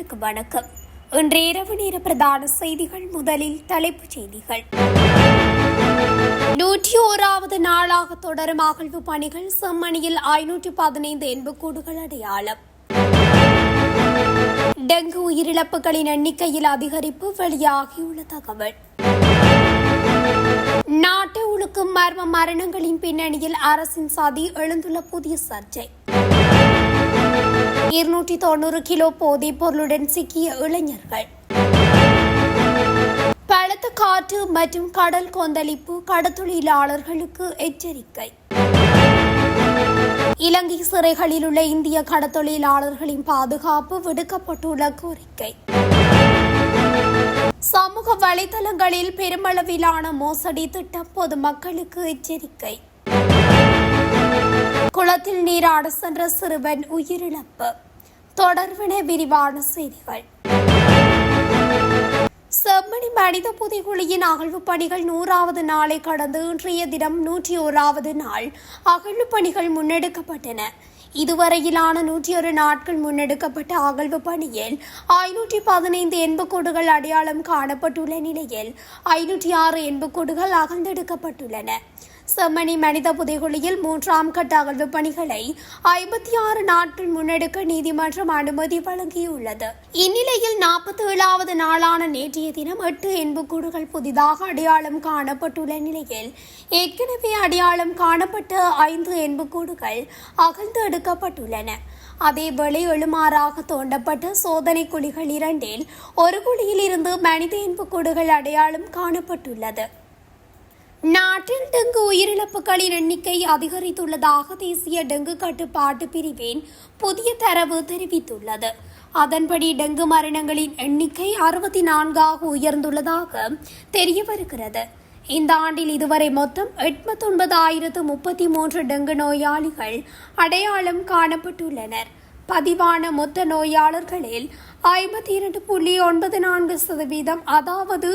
உறவுகளுக்கு வணக்கம். இன்றைய இரவு நேர பிரதான செய்திகள். முதலில் தலைப்புச் செய்திகள். 101வது நாளாக தொடரும் அகழ்வு பணிகள். செம்மணியில் 515 எண்புக்கூடுகள் அடையாளம். டெங்கு உயிரிழப்புகளின் எண்ணிக்கையில் அதிகரிப்பு வெளியாகியுள்ள தகவல். நாட்டை உலுக்கும் மர்ம மரணங்களின் பின்னணியில் அரசின் சதி. எழுந்துள்ள புதிய சர்ச்சை. 290 கிலோ போதைப் பொருளுடன் சிக்கிய இளைஞர்கள். பலத்த காற்று மற்றும் கடல் கொந்தளிப்பு. கடத்தொழிலாளர்களுக்கு எச்சரிக்கை. இலங்கை சிறைகளில் உள்ள இந்திய கடத்தொழிலாளர்களின் பாதுகாப்பு. விடுக்கப்பட்டுள்ள கோரிக்கை. சமூக வலைதளங்களில் பெருமளவிலான மோசடி திட்டம். பொதுமக்களுக்கு எச்சரிக்கை. குளத்தில் நீராட சென்ற சிறுவன் உயிரிழப்பு. தொடர்பான விரிவான செய்திகள். செம்மணி மனித புதைகுழியின் அகழ்வு பணிகள் 100வது நாளை கடந்து இன்றைய தினம் 101வது நாள் அகழ்வு பணிகள் முன்னெடுக்கப்பட்டன. இதுவரையிலான 101 நாட்கள் முன்னெடுக்கப்பட்ட அகழ்வு பணியில் 515 எண்புக்கூடுகள் அடையாளம் காணப்பட்டுள்ள நிலையில் 506 எண்புக்கூடுகள் அகழ்ந்தெடுக்கப்பட்டுள்ளன. செம்மணி மனித புதைகுழியில் 3ஆம் கட்ட அகழ்வு பணிகளை 56 நாட்கள் முன்னெடுக்க நீதிமன்றம் அனுமதி வழங்கியுள்ளது. இந்நிலையில் 47வது நாளான நேற்றைய தினம் 8 எண்புக்கூடுகள் புதிதாக அடையாளம் காணப்பட்டுள்ள நிலையில் ஏற்கனவே அடையாளம் காணப்பட்ட 5 எண்புக்கூடுகள் அகழ்ந்து எடுக்கப்பட்டுள்ளன. அதேவேளை எழுமாறாக தோண்டப்பட்ட சோதனை குழிகள் 2இல் ஒரு குழியில் இருந்து மனித எண்புக்கூடுகள் அடையாளம் காணப்பட்டுள்ளது. நாட்டில் டெங்கு உயிரிழப்புகளின் எண்ணிக்கை அதிகரித்துள்ளதாக தேசிய டெங்கு கட்டுப்பாட்டு பிரிவின் புதிய தரவு தெரிவித்துள்ளது. அதன்படி டெங்கு மரணங்களின் எண்ணிக்கை 64ஆக உயர்ந்துள்ளதாக தெரிய வருகிறது. இந்த ஆண்டில் இதுவரை மொத்தம் 89,033 டெங்கு நோயாளிகள் அடையாளம் காணப்பட்டுள்ளனர். பதிவான மொத்த நோயாளர்களில் 52.94%, அதாவது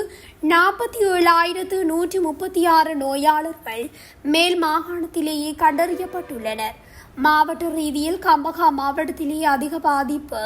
47,136 நோயாளர்கள் மேல் மாகாணத்திலேயே கண்டறியப்பட்டுள்ளனர். மாவட்ட ரீதியில் கம்பஹா மாவட்டத்திலேயே அதிக பாதிப்பு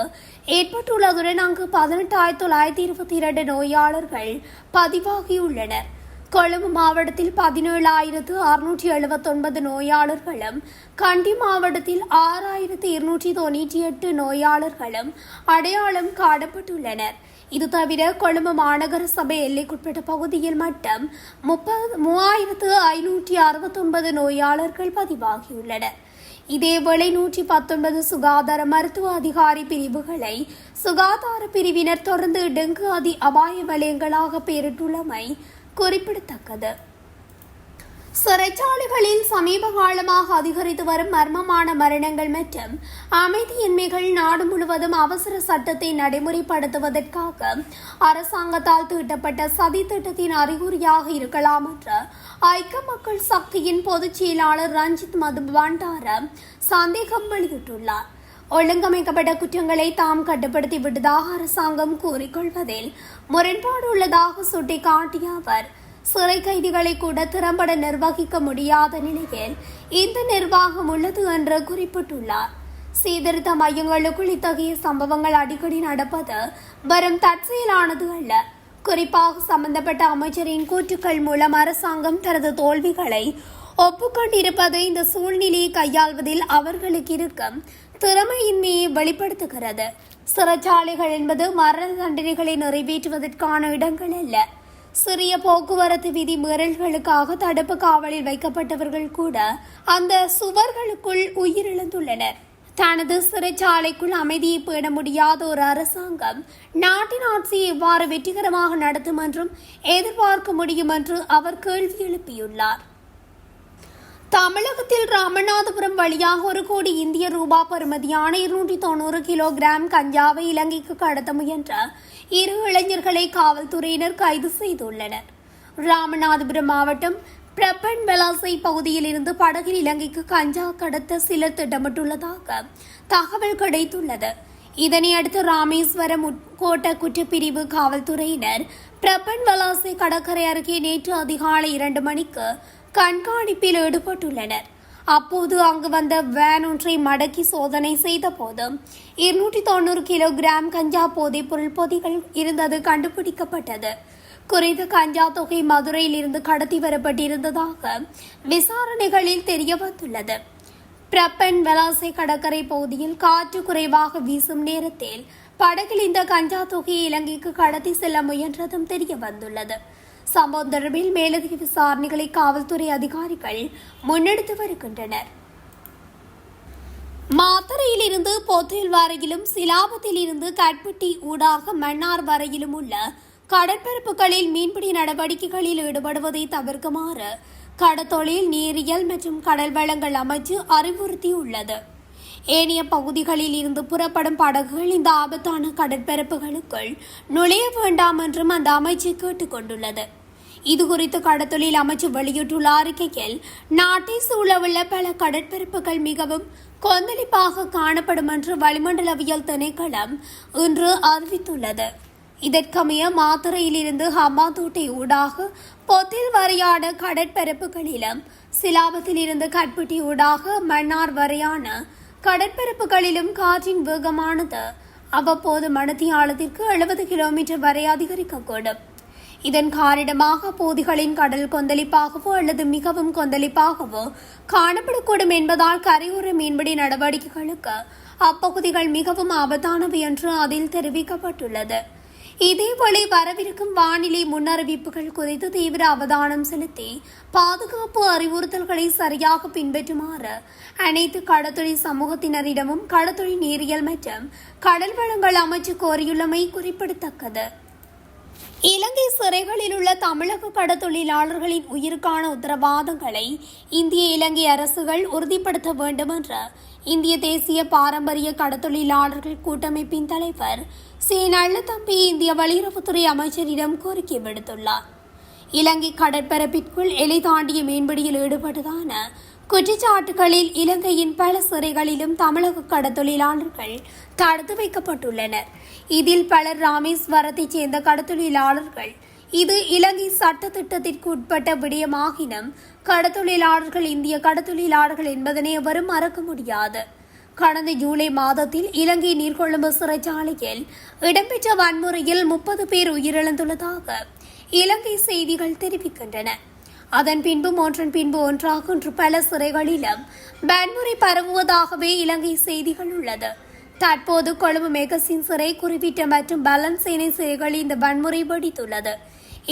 ஏற்பட்டுள்ளதுடன் அங்கு 18,922 நோயாளர்கள் பதிவாகியுள்ளனர். கொழும்பு மாவட்டத்தில் 17,679 நோயாளர்களும், கண்டி மாவட்டத்தில் 6,298 நோயாளர்களும் அடையாளம் காணப்பட்டுள்ளனர். இது தவிர கொழும்பு மாநகர சபை எல்லைக்குட்பட்ட பகுதியில் மட்டும் 3,569 நோயாளர்கள் பதிவாகியுள்ளனர். இதேவேளை 119 சுகாதார மருத்துவ அதிகாரி பிரிவுகளை சுகாதார பிரிவினர் தொடர்ந்து டெங்கு அபாய வலயங்களாக பெயரிட்டுள்ளமை குறிப்பிடத்தக்கது. சிறைச்சாலைகளில் சமீப காலமாக அதிகரித்து வரும் மர்மமான மரணங்கள் மற்றும் அமைதியின்மைகள் நாடு முழுவதும் அவசர சட்டத்தை நடைமுறைப்படுத்துவதற்காக அரசாங்கத்தால் தீட்டப்பட்ட சதி திட்டத்தின் அறிகுறியாக இருக்கலாம் என்று ஐக்கிய மக்கள் சக்தியின் பொதுச் செயலாளர் ரஞ்சித் மதுபண்டார சந்தேகம் வெளியிட்டுள்ளார். ஒழுங்கமைக்கப்பட்ட குற்றங்களை தாம் கட்டுப்படுத்தி விட்டதாக அரசாங்கம் கூறிக்கொள்வதில் முரண்பாடு உள்ளதாக சுட்டிக்காட்டிய அவர், சிறை கைதிகளை கூட திறம்பட நிர்வகிக்க முடியாத நிலையில் இந்த நிர்வாகம் உள்ளது என்று குறிப்பிட்டுள்ளார். சீர்திருத்த மையங்களுக்குள் இத்தகைய சம்பவங்கள் அடிக்கடி நடப்பது வரும் தற்செயலானது அல்ல. குறிப்பாக சம்பந்தப்பட்ட அமைச்சரின் கூற்றுக்கள் மூலம் அரசாங்கம் தனது தோல்விகளை ஒப்புக்கொண்டிருப்பது இந்த சூழ்நிலையை கையாள்வதில் அவர்களுக்கு இருக்கும் திறமையின்மையை வெளிப்படுத்துகிறது. சிறைச்சாலைகள் என்பது மரண தண்டனைகளை நிறைவேற்றுவதற்கான இடங்கள் அல்ல. சிறிய போக்குவரத்து விதி மீறல்களுக்காக தடுப்பு காவலில் வைக்கப்பட்டவர்கள் கூட அந்த சுவர்களுக்குள் உயிரிழந்துள்ளனர். தனது சிறைச்சாலைக்குள் அமைதியை பேண முடியாத ஒரு அரசாங்கம் நாட்டின் ஆட்சியை எவ்வாறு வெற்றிகரமாக நடத்தும் என்றும் எதிர்பார்க்க முடியும் என்று அவர் கேள்வி எழுப்பியுள்ளார். தமிழகத்தில் ராமநாதபுரம் வழியாக 1 கோடி இந்திய ரூபாய் பெறுமதியான 290 கிலோகிராம் கஞ்சாவை இலங்கைக்கு கடத்த முயன்ற 2 இளைஞர்களை காவல்துறையினர் கைது செய்துள்ளனர். ராமநாதபுரம் மாவட்டம் பிரபன் வெலாசை பகுதியில் இருந்து படகில் இலங்கைக்கு கஞ்சா கடத்த சிலர் திட்டமிட்டுள்ளதாக தகவல் கிடைத்துள்ளது. இதனையடுத்து ராமேஸ்வரம் உட்கோட்ட குற்றப்பிரிவு காவல்துறையினர் பிரபன் வலாசை கடற்கரை அருகே நேற்று அதிகாலை 2 மணிக்கு கண்காணிப்பில் ஈடுபட்டுள்ளனர். அப்போது அங்கு வந்த வேன் ஒன்றை மடக்கி சோதனை செய்த போது 290 கிலோகிராம் கஞ்சா போதைப் பொருள் பொதிகள் இருந்தது கண்டுபிடிக்கப்பட்டது. குறித்த கஞ்சா தொகை மதுரையில் இருந்து கடத்தி வரப்பட்டிருந்ததாக விசாரணைகளில் தெரிய வந்துள்ளது. பிரப்பன் வலாசை கடற்கரை பகுதியில் காற்று குறைவாக வீசும் நேரத்தில் படகில் இந்த கஞ்சா தொகையை இலங்கைக்கு கடத்தி செல்ல முயன்றதும் தெரிய வந்துள்ளது. சம்பவம் தொடர்பில் மேலதிக விசாரணைகளை காவல்துறை அதிகாரிகள் முன்னெடுத்து வருகின்றனர். மாத்தறையில் இருந்து பொத்தேல் வரையிலும் சிலாபத்தில் இருந்து கட்பட்டி ஊடாக மன்னார் வரையிலும் உள்ள கடற்பரப்புகளில் மீன்பிடி நடவடிக்கைகளில் ஈடுபடுவதை தவிர்க்குமாறு கடற்தொழில் நீரியல் மற்றும் கடல் வளங்கள் அமைச்சு அறிவுறுத்தியுள்ளது. ஏனைய பகுதிகளில் இருந்து புறப்படும் படகுகள் இந்த ஆபத்தான கடற்பரப்புகளுக்குள் நுழைய வேண்டாம் என்றும் அந்த அமைச்சு கேட்டுக் கொண்டுள்ளது. இதுகுறித்து கடற்தொழில் அமைச்சு வெளியிட்டுள்ள அறிக்கையில் நாட்டை சூழவுள்ள பல கடற்பரப்புகள் மிகவும் கொந்தளிப்பாக காணப்படும் என்று வளிமண்டலவியல் திணைக்களம் இன்று அறிவித்துள்ளது. இதற்கமைய மாத்தறையில் இருந்து ஹம்பாந்தோட்டை ஊடாக பொத்தில் வரையான கடற்பரப்புகளிலும் சிலாபத்தில் இருந்து கட்பட்டி ஊடாக மன்னார் வரையான கடற்பரப்புகளிலும் காற்றின் வேகமானது அவ்வப்போது மணித்தியாலத்திற்கு 70 கிலோமீட்டர் வரை அதிகரிக்கக்கூடும். இதன் காரணமாக அப்பகுதிகளின் கடல் கொந்தளிப்பாகவோ அல்லது மிகவும் கொந்தளிப்பாகவோ காணப்படக்கூடும் என்பதால் கரையோர மீன்பிடி நடவடிக்கைகளுக்கு அப்பகுதிகள் மிகவும் ஆபத்தானவை என்று அதில் தெரிவிக்கப்பட்டுள்ளது. இதேவேளை வரவிருக்கும் வானிலை முன்னறிவிப்புகள் குறித்து தீவிர அவதானம் செலுத்தி பாதுகாப்பு அறிவுறுத்தல்களை சரியாக பின்பற்றுமாறு அனைத்து கடற்தொழில் சமூகத்தினரிடமும் கடற்தொழில் நீரியல் மற்றும் கடல் வளங்கள் அமைச்சு கோரியுள்ளமை குறிப்பிடத்தக்கது. இலங்கை சிறைகளில் உள்ள தமிழக கடற்தொழிலாளர்களின் உயிருக்கான உத்தரவாதங்களை இந்திய இலங்கை அரசுகள் உறுதிப்படுத்த வேண்டும் என்று இந்திய தேசிய பாரம்பரிய கடற்தொழிலாளர்கள் கூட்டமைப்பின் தலைவர் சி. நல்லதம்பி இந்திய வெளியுறவுத்துறை அமைச்சரிடம் கோரிக்கை விடுத்துள்ளார். இலங்கை கடற்பரப்பிற்குள் எல்லை தாண்டிய மீன்பிடியில் ஈடுபட்டதான குற்றச்சாட்டுகளில் இலங்கையின் பல சிறைகளிலும் தமிழக கடற்தொழிலாளர்கள் தடுத்து வைக்கப்பட்டுள்ளனர். இதில் பலர் ராமேஸ்வரத்தைச் சேர்ந்த கடற்தொழிலாளர்கள். இது இலங்கை சட்ட திட்டத்திற்கு உட்பட்ட விடயமாகினும் கடற்தொழிலாளர்கள் இந்திய கடற்தொழிலாளர்கள் என்பதனை எவரும் மறக்க முடியாது. கடந்த ஜூலை மாதத்தில் இலங்கை நீர்கொழும்பு சிறைச்சாலையில் இடம்பெற்ற வன்முறையில் 30 பேர் உயிரிழந்துள்ளதாக இலங்கை செய்திகள் தெரிவிக்கின்றன. அதன் பின்பும் ஒன்றன் பின்பு ஒன்றாக இன்று பல சிறைகளிலும் வன்முறை பரவுவதாகவே இலங்கை செய்திகள் உள்ளது. தற்போது கொழும்பு மெகசின் சிறை, குறிப்பிட்ட மற்றும் பலன்சேனை சிறைகளில் இந்த வன்முறை வெடித்துள்ளது.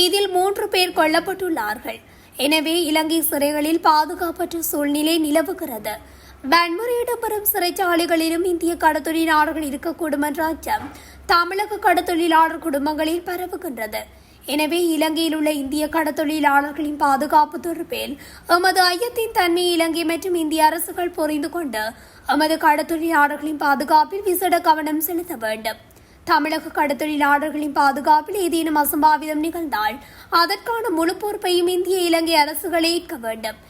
இதில் 3 பேர் கொல்லப்பட்டுள்ளார்கள். எனவே இலங்கை சிறைகளில் பாதுகாப்பற்ற சூழ்நிலை நிலவுகிறது. வன்முறை இடம்பெறும் சிறைச்சாலைகளிலும் இந்திய கடற்தொழிலாளர்கள் இருக்கக்கூடும் என்ற அச்சம் தமிழக கடற்தொழிலாளர் குடும்பங்களில் பரவுகின்றது. எனவே இலங்கையில் உள்ள இந்திய கடற்தொழிலாளர்களின் பாதுகாப்பு தொடர்பில் எமது ஐயத்தின் தன்மை இலங்கை மற்றும் இந்திய அரசுகள் புரிந்து கொண்டு எமது கடற்தொழிலாளர்களின் பாதுகாப்பில் விசேட கவனம் செலுத்த வேண்டும். தமிழக கடற்தொழிலாளர்களின் பாதுகாப்பில் ஏதேனும் அசம்பாவிதம் நிகழ்ந்தால் அதற்கான முழு பொறுப்பையும் இந்திய இலங்கை அரசுகளை ஏற்க வேண்டும்.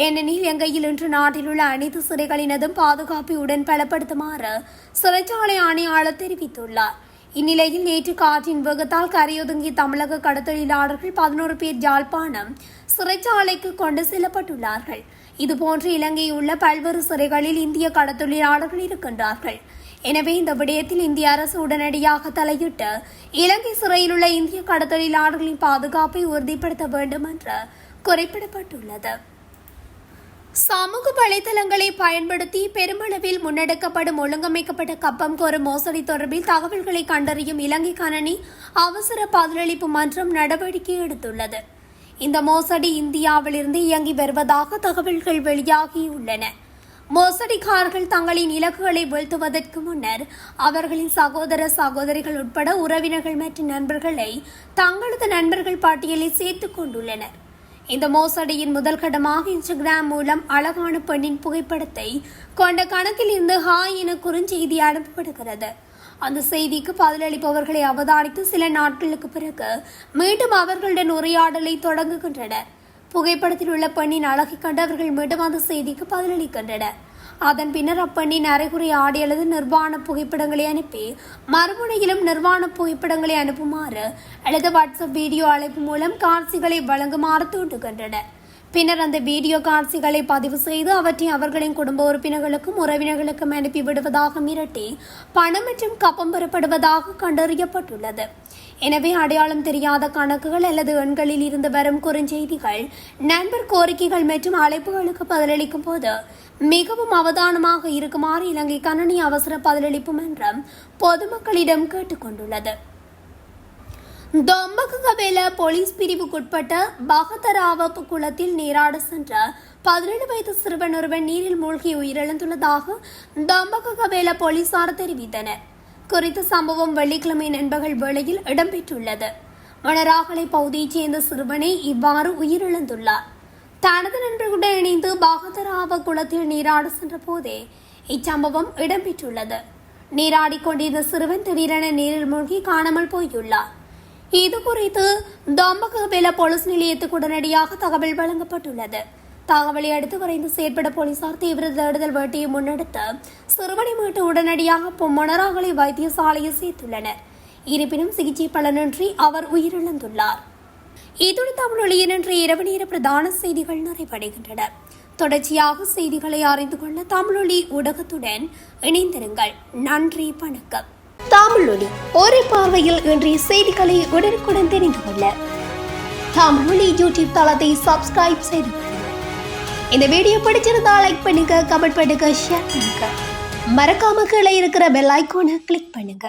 ஏனெனில் இலங்கையில் இன்று நாட்டில் உள்ள அனைத்து சிறைகளினதும் பாதுகாப்பை உடன் பலப்படுத்துமாறு சிறைச்சாலை ஆணையாளர் தெரிவித்துள்ளார். இந்நிலையில் நேற்று காற்றின் வேகத்தால் கரையொதுங்கிய தமிழக கடற்தொழிலாளர்கள் 11 பேர் யாழ்ப்பாணம் சிறைச்சாலைக்கு கொண்டு செல்லப்பட்டுள்ளார்கள். இதுபோன்று இலங்கையில் உள்ள பல்வேறு சிறைகளில் இந்திய கடற்தொழிலாளர்கள் இருக்கின்றார்கள். எனவே இந்த விடயத்தில் இந்திய அரசு உடனடியாக தலையிட்டு இலங்கை சிறையில் உள்ள இந்திய கடற்தொழிலாளர்களின் பாதுகாப்பை உறுதிப்படுத்த வேண்டும் என்று குறிப்பிடப்பட்டுள்ளது. சமூக வலைதளங்களை பயன்படுத்தி பெருமளவில் முன்னெடுக்கப்படும் ஒழுங்கமைக்கப்பட்ட கப்பம் கோரும் மோசடி தொடர்பில் தகவல்களை கண்டறியும் இலங்கை கணனி அவசர பதிலளிப்பு மன்றம் நடவடிக்கை எடுத்துள்ளது. இந்த மோசடி இந்தியாவிலிருந்து இயங்கி வருவதாக தகவல்கள் வெளியாகியுள்ளன. மோசடிக்காரர்கள் தங்களின் இலக்குகளை வீழ்த்துவதற்கு முன்னர் அவர்களின் சகோதர சகோதரிகள் உட்பட உறவினர்கள் மற்றும் நண்பர்களை தங்களது நண்பர்கள் பட்டியலில் சேர்த்துக் கொண்டுள்ளனர். இந்த மோசடியின் முதல் கட்டமாக இன்ஸ்டாகிராம் மூலம் அழகான பெண்ணின் புகைப்படத்தை கொண்ட கணக்கில் இருந்து ஹாய் என குறுஞ்செய்தி அனுப்பப்படுகிறது. அந்த செய்திக்கு பதிலளிப்பவர்களை அவதானித்து சில நாட்களுக்கு பிறகு மீண்டும் அவர்களுடன் உரையாடலை தொடங்குகின்றனர். புகைப்படத்தில் உள்ள பெண்ணின் அழகை கண்டு அவர்கள் மீண்டும் அந்த செய்திக்கு பதிலளிக்கின்றனர். அதன் பின்னர் அப்பெண்ணின் அரைகுறை ஆடை அல்லது நிர்வாண புகைப்படங்களை அனுப்பி மறுமுனையிலும் நிர்வாண புகைப்படங்களை அனுப்புமாறு அல்லது வாட்ஸ்அப் வீடியோ அழைப்பு மூலம் காட்சிகளை வழங்குமாறு தூண்டுகின்றனர். பின்னர் அந்த வீடியோ காட்சிகளை பதிவு செய்து அவற்றை அவர்களின் குடும்ப உறுப்பினர்களுக்கும் உறவினர்களுக்கும் அனுப்பி விடுவதாக மிரட்டி பணம் மற்றும் கப்பம் பெறப்படுவதாக கண்டறியப்பட்டுள்ளது. எனவே அடையாளம் தெரியாத கணக்குகள் அல்லது எண்களில் இருந்து வரும் குறுஞ்செய்திகள், நண்பர் கோரிக்கைகள் மற்றும் அழைப்புகளுக்கு பதிலளிக்கும் போது மிகவும் அவதானமாக இருக்குமாறு இலங்கை கணனி அவசர பதிலளிப்பு மன்றம் பொதுமக்களிடம் கேட்டுக்கொண்டுள்ளது. தொம்பகவேல போலீஸ் பிரிவுக்குட்பட்ட பகதராவ குளத்தில் நீராட சென்ற 17 வயது சிறுவன் ஒருவன் நீரில் மூழ்கி உயிரிழந்துள்ளதாக தொம்பகவேல போலீசார் தெரிவித்தனர். குறித்த சம்பவம் வெள்ளிக்கிழமை நண்பகல் வேளையில் இடம்பெற்றுள்ளது. மணராகலை பகுதியைச் சேர்ந்த சிறுவனை இவ்வாறு உயிரிழந்துள்ளார். தனது நண்பர்களுடன் இணைந்து பகதராவ குளத்தில் நீராட சென்ற போதே இச்சம்பவம் இடம்பெற்றுள்ளது. நீராடிக் கொண்டிருந்த சிறுவன் திடீரென நீரில் மூழ்கி காணாமல் போயுள்ளார். இது குறித்து தொம்பகவேல போலீஸ் நிலையத்துக்கு உடனடியாக தகவல் வழங்கப்பட்டுள்ளது. தகவலை அடுத்து விரைந்து செயற்பட போலீசார் தீவிர தேடுதல் வேட்டையை முன்னெடுத்து சிறுவனை மீட்டு உடனடியாக மொனராகலை வைத்தியசாலையில் சேர்த்துள்ளனர். இருப்பினும் சிகிச்சை பலனின்றி அவர் உயிரிழந்துள்ளார். இதுடன் தமிழொலியின் இன்று இரவு நேர பிரதான செய்திகள் நிறைவடைகின்றன. தொடர்ச்சியாக செய்திகளை அறிந்து கொள்ள தமிழொலி ஊடகத்துடன் இணைந்திருங்கள். நன்றி, வணக்கம். தமிழொலி ஒரே பார்வையில் இன்றைய செய்திகளை உடனுக்குடன் தெரிந்து கொள்ள தமிழொலி யூடியூப் தளத்தை சப்ஸ்கிரைப் செய்து இந்த வீடியோ பிடிச்சிருந்தா லைக் பண்ணுங்க, கமெண்ட் பண்ணுங்க, ஷேர் பண்ணுங்க. மறக்காம கீழே இருக்கிற பெல் ஐகானை கிளிக் பண்ணுங்க.